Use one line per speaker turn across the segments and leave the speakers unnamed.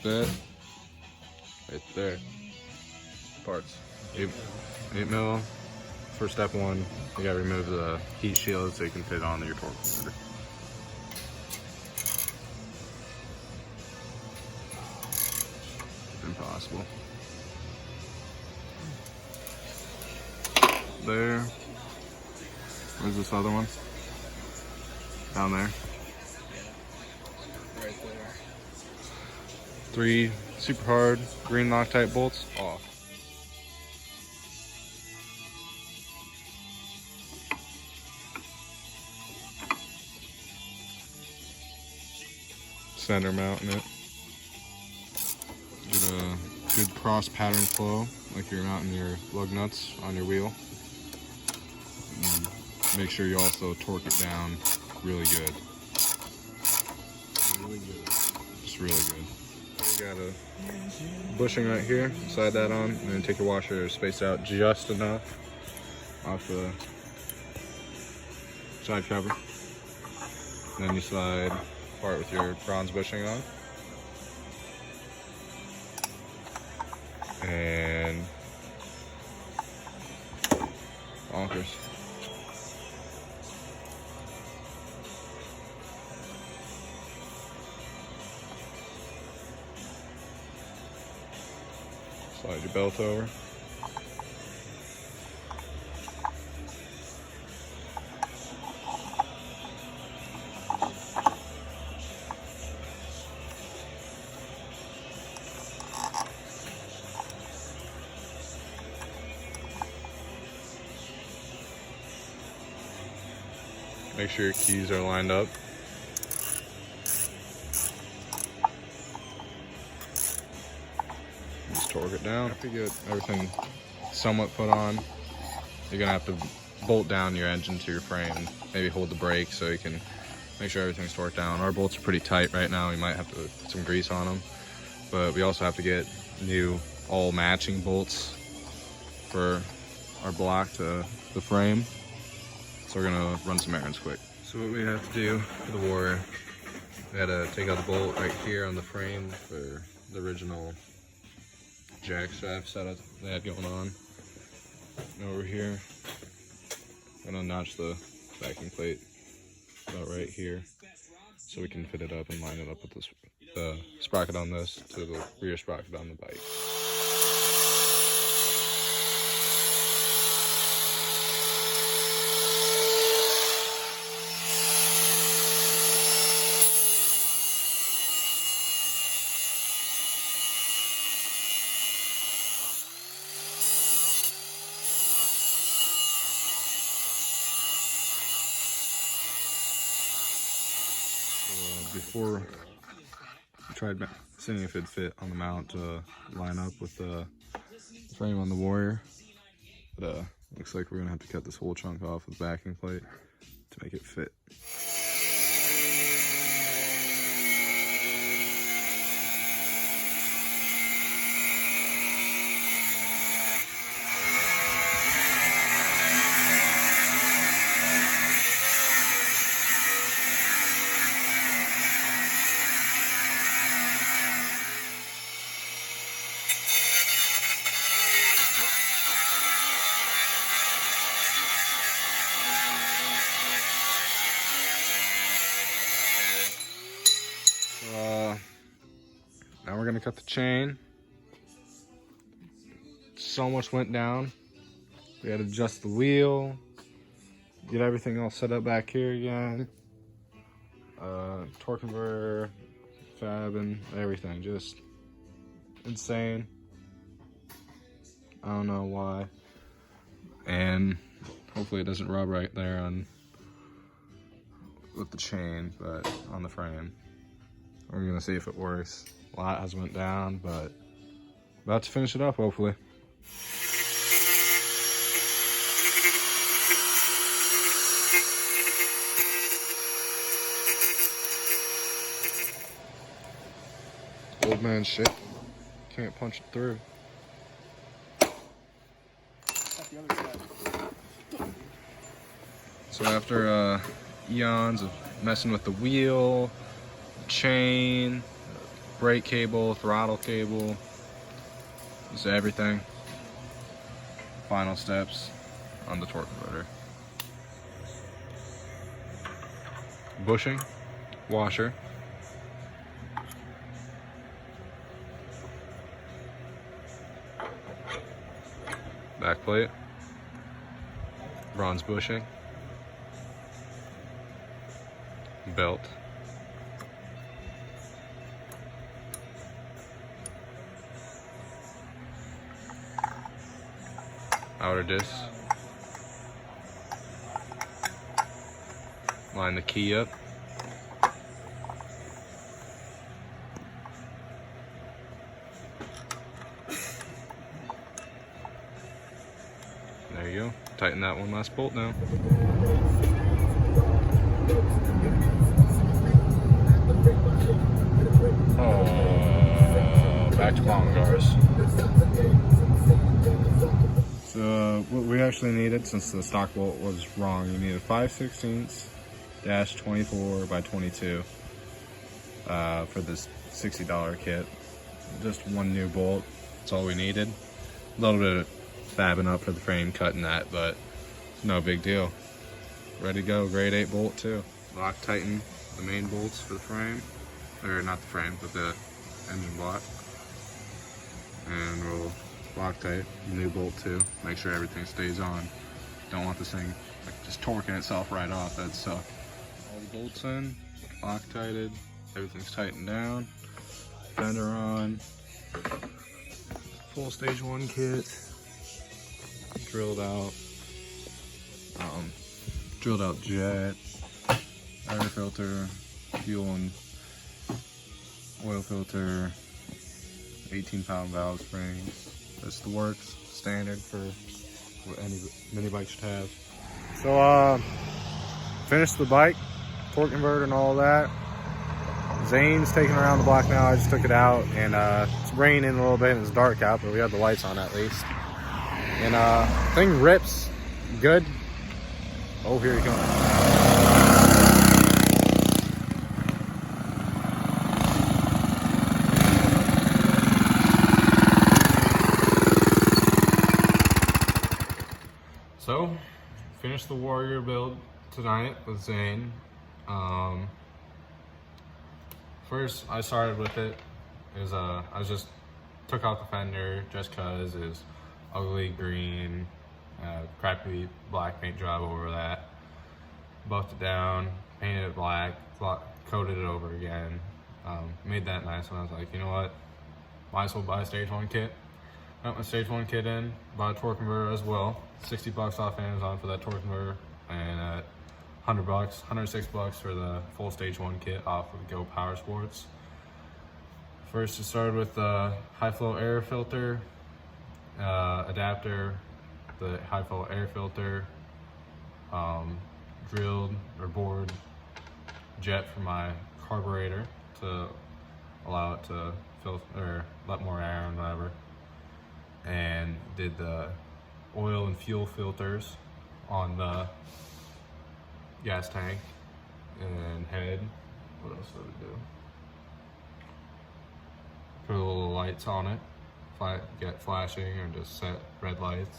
fit right there. Parts. 8mm. For step 1, you gotta remove the heat shield so you can fit on your torque converter. Impossible. There. Where's this other one? Down there.
Right there.
3 super hard green Loctite bolts off. Center mounting it. Get a good cross pattern flow, like you're mounting your lug nuts on your wheel. And make sure you also torque it down really good. Really good. Just really good. You got a bushing right here, slide that on, and then take your washer, space out just enough off the side cover. And then you slide part with your bronze bushing on. And bonkers. Slide your belt over. Make sure your keys are lined up. Just torque it down. After you get everything somewhat put on, you're gonna have to bolt down your engine to your frame and maybe hold the brake so you can make sure everything's torqued down. Our bolts are pretty tight right now. We might have to put some grease on them, but we also have to get new all matching bolts for our block to the frame. So we're gonna run some errands quick. So what we have to do for the Warrior, we had to take out the bolt right here on the frame for the original jack strap setup they had going on. And over here, I'm gonna notch the backing plate about right here so we can fit it up and line it up with this, the sprocket on this to the rear sprocket on the bike. Before I tried seeing if it'd fit on the mount to line up with the frame on the Warrior, but looks like we're gonna have to cut this whole chunk off with the backing plate to make it fit. Now we're gonna cut the chain. So much went down. We had to adjust the wheel, get everything all set up back here again. Torque converter, fab, and everything. Just insane. I don't know why. And hopefully it doesn't rub right there on with the chain, but on the frame. We're gonna see if it works. A lot has went down, but about to finish it up, hopefully. Old man shit. Can't punch it through.
The other side.
So after eons of messing with the wheel, chain, brake cable, throttle cable, just everything. Final steps on the torque converter. Bushing, washer, back plate, bronze bushing, belt, outer disc, line the key up, there you go, tighten that one last bolt now. Back to common cars. So what we actually needed, since the stock bolt was wrong, you needed 5/16 -24 by 22 for this $60 kit. Just one new bolt, that's all we needed. A little bit of fabbing up for the frame, cutting that, but no big deal. Ready to go, grade 8 bolt too. Lock tighten the main bolts for the frame, or not the frame, but the engine block. And we'll Loctite the new bolt too. Make sure everything stays on. Don't want this thing like just torquing itself right off. That'd suck. All the bolts in, Loctited, everything's tightened down. Fender on. Full stage 1 kit. Drilled out. Drilled out jet, air filter, fuel and oil filter, 18-pound valve springs. That's the works, standard for what any mini bike should have. So finished the bike, torque converter and all that. Zane's taking around the block now. I just took it out, and it's raining a little bit and it's dark out, but we have the lights on at least. And thing rips good. Oh, here he comes. So, finished the Warrior build tonight with Zane. First, I started with it. I just took out the fender just cause it's ugly green, crappy black paint job over that. Buffed it down, painted it black, coated it over again. Made that nice one. I was like, you know what? Might as well buy a stage 1 kit. Got my stage 1 kit in, bought a torque converter as well. $60 off Amazon for that torque converter, and $100, $106 for the full stage 1 kit off of Go Power Sports. First, it started with the high flow air filter adapter, the high flow air filter, drilled or bored jet for my carburetor to allow it to filter or let more air and whatever, and did the oil and fuel filters on the gas tank and head. What else did we do? Put a little lights on it, get flashing or just set red lights.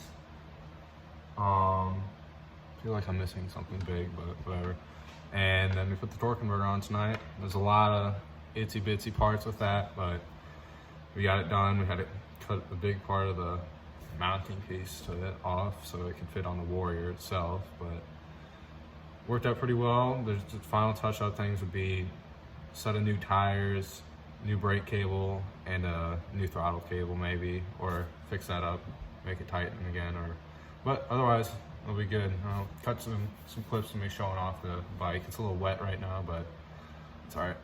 Feel like I'm missing something big, but whatever. And then we put the torque converter on tonight. There's a lot of itsy bitsy parts with that, but we got it done. We had to cut a big part of the mounting piece to it off so it could fit on the Warrior itself, but worked out pretty well. The final touch up things would be a set of new tires, new brake cable, and a new throttle cable maybe, or fix that up, make it tighten again, but otherwise it'll be good. I'll cut some clips of me showing off the bike. It's a little wet right now, but it's all right.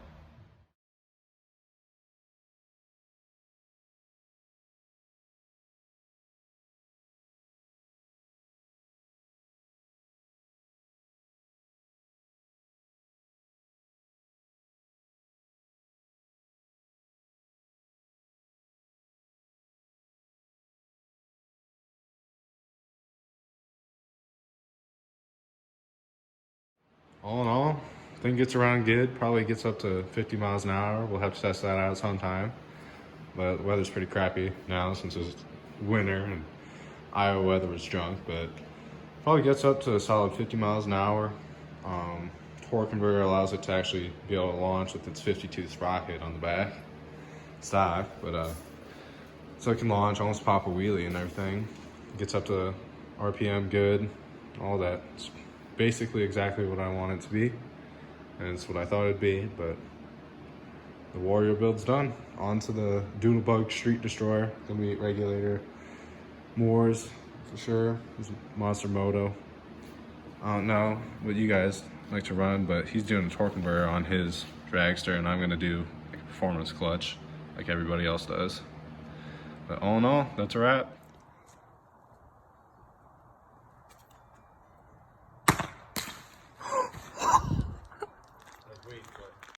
All in all, thing gets around good. Probably gets up to 50 miles an hour. We'll have to test that out sometime. But the weather's pretty crappy now since it's winter and Iowa weather was drunk. But probably gets up to a solid 50 miles an hour. Torque converter allows it to actually be able to launch with its 52 sprocket on the back stock. But so it can launch, almost pop a wheelie and everything. Gets up to RPM good, all that. It's basically exactly what I want it to be. And it's what I thought it'd be, but the Warrior build's done. On to the Doodlebug Street Destroyer. Gonna be regulator Moors for sure. This is Monster Moto. I don't know what you guys like to run, but he's doing a torque converter on his dragster, and I'm gonna do like a performance clutch like everybody else does. But all in all, that's a wrap.